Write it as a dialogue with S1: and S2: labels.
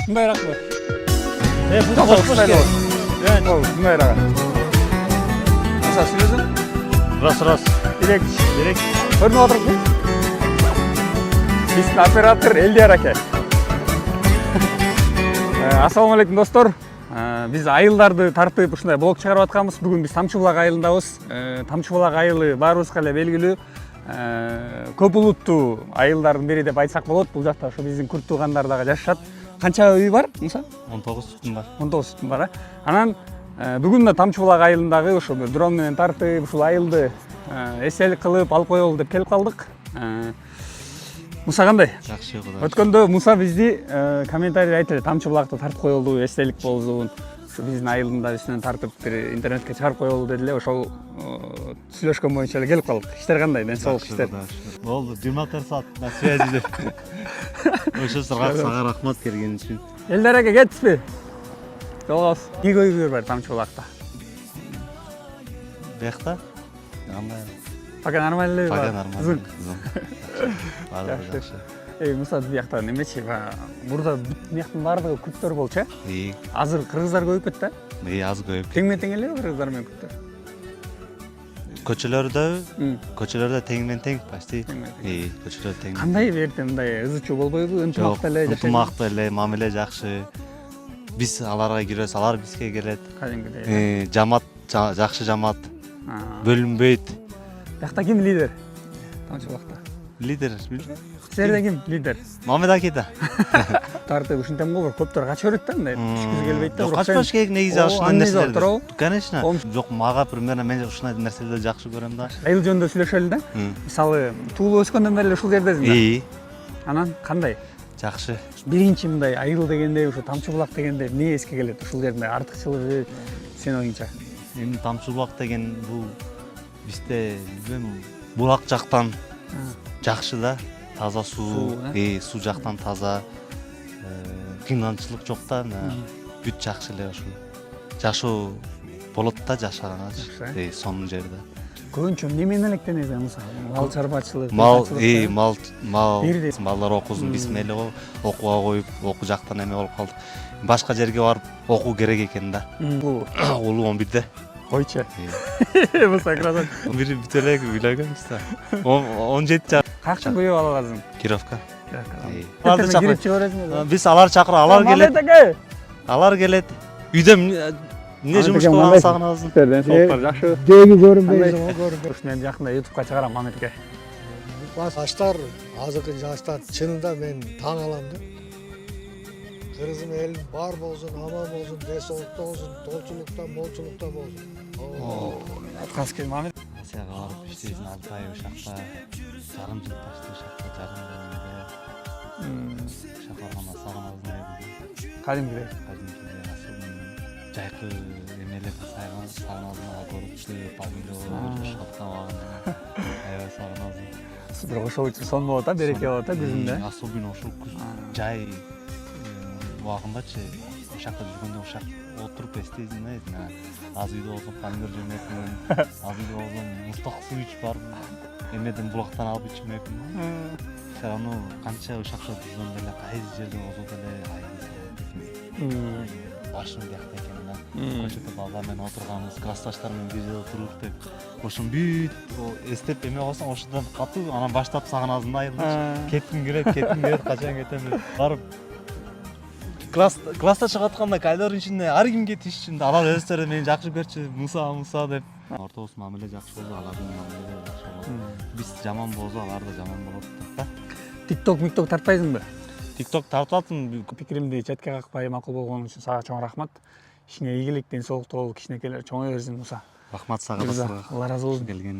S1: Мындайраак бар.
S2: Муса кош керек.
S1: Мындайраак. Муса сүйлөсөң?
S2: Раз.
S1: Керек. Көрүнүп атырбы? Биздин оператор Элдияр аке. Ассаламу алейкум достор. Биз айылдарды тартып ушундай блог чыгарып атканбыз. Бүгүн биз Тамчы булак айылындабыз. Тамчы булак айылы баарыбызга эле белгилүү. Көп улуттуу айылдардын бири деп айтсак болот. Бул жакта ошо биздин күрт туугандар дагы жашашат. Канча үй бар, Муса?
S2: 19 түтүн бар.
S1: 19 түтүн бар. Анан бүгүн да Тамчы булак айылындагы ошо дрон менен тартып ушул айылды эстелик кылып алып коелу деп келип калдык. Муса кандай?
S2: Жакшы кудай.
S1: Өткөндө Муса бизди комментарийде айтты эле, Тамчы булакты тартып коелу, эстелик болзун. Ушу биздин айылдын да үстүнөн тартып бир интернетке чыгарып коелу деди эле. Ошол сүйлөшкөн боюнча эле келип калдык. Иштер кандай? Ден соолук иштер.
S2: Болду, 24 саат на связи. Ошо сага рахмат келген үчүн.
S1: Элдер аке кетипсизби? Жолугабыз. Эмне көйгөйлөр бар Тамчы булакта?
S2: Биякта? Кандай?
S1: Пока нормально эле бар.
S2: Пока нормально. Баары жакшы.
S1: Муса биякта немечи, мурда бияктын баардыгы күрттөр болчу, э? Азыр кыргыздар көбөйүп кетти, э?
S2: Аз көбөйүп.
S1: Тең элеби кыргыздар менен күрттөр?
S2: Көчөлөрдө тең почти. Көчөлөрдө тең.
S1: Кандай берде мындай ызы-чуу болбойбу? Ынтымактуу эле жашайбы?
S2: Ынтымактуу эле, мамиле жакшы. Биз аларга киребиз, алар бизге келет.
S1: Кадимкидей.
S2: Жамаат, жакшы жамаат. Бөлүнбөйт.
S1: Биякта ким лидер? Тамчы булакта.
S2: Лидер.
S1: Силерде ким лидер?
S2: Мамед аке да.
S1: Тартып ушинтем го көптөр качып берет да, мындай түшкүзү келбейт да.
S2: Качпаш керек негизи ушундай нерселерди.
S1: Туурабы?
S2: Конечно. Жок, мага примерно мен ушундай нерселерди жакшы көрөм да.
S1: Айыл жөнүндө сүйлөшөлү да. Мисалы, туулуп өскөндөн бери эле ушул жердесиң да. Анан кандай?
S2: Жакшы.
S1: Биринчи мындай айыл дегенде, ушу Тамчы булак дегенде эмне эске келет? Ушул жердин артыкчылыгы сенин оюңча?
S2: Эми Тамчы булак деген бул бизде булак жактан жакшы да. Таза суу, суу жактан таза. Кыйынчылык жок да. Бүт жакшы эле ушул. Жашоо болот да жашаганга. Сонун жерде.
S1: Көбүнчө эмне менен алектенесиң, Муса? Мал чарбачылык,
S2: Балдар окуусун биз мейли го окууга коюп, окуу жактан эме болуп калдык. Башка жерге барып окуу керек экен да. Улуу 11-де.
S1: Койчу. Муса красавчик.
S2: Бири бүт эле үйлөнгөнбүз да. 17 жаш.
S1: Качан күйөө аласың?
S2: Кировка.
S1: Аларды чакырып.
S2: Биз алар чакырып, алар келет. Алар келет. Үйдө эмне жумуш кылганын сагынабыз.
S1: Жакшы. Жеги көрүнбөйсүң, көрүнбөйсүң. Мен жакында YouTubeга чыгарам Мамедке.
S3: Жаштар, азыркы жаштар чынында мен таң алам да. Кыргыздын элин бар болсун, аман болсун, десоолукта болсун, толчулукта, молчулукта болсун.
S1: Аткансы келип Мамед.
S2: Асияга барып иштейсиң, 6 ай ошакта, жарым жыл ташты ошакта, жарым жыл. Ошакка барганда сагынабыз.
S1: Кадимкидей.
S2: Жайкы эмелерди сагынабыз, көрүктү, помидор, шаптабагын. Аябай сагынабыз.
S1: Бирок ошол үчүн сонун болот да, береке болот да күзүндө.
S2: Особенно ошол күз жай убагындачы ошакта жүргөндө ошак отуруп эстейсиң да. Аз үйдө болсом помидор жемекмин, аз үйдө болсом муздак суу ичип барып эмеден булактан алып ичмекмин. Все равно канча ошакта жүргөндө эле кайсы жерде болсо деле башым биякта экен да. Көчөдө балдар менен отурганбыз, классташтар менен бир жерде туруп деп. Ошон бүт эстеп эме кылсаң ошондон катуу анан баштап сагынасың да айылды. Кетким келет, качан кетем деп барып класста чыгып атканда кайдыр ичинде ар ким кетиш үчүн алар өздөрү мени жакшы көрчү, Муса деп. Ортобуз мамиле жакшы болду, алардын мамиле жакшы болду. Биз жаман болсо алар да жаман болот да.
S1: TikTok тартпайсыңбы?
S2: TikTok тартып атам.
S1: Пикиримди четке какпай макул болгон үчүн сага чоң рахмат. Ишиңе ийгилик, ден соолуктуу бол, кичинекейлер чоңое берсин Муса.
S2: Рахмат сага да.
S1: Алла ыраазы болсун.
S2: Келген.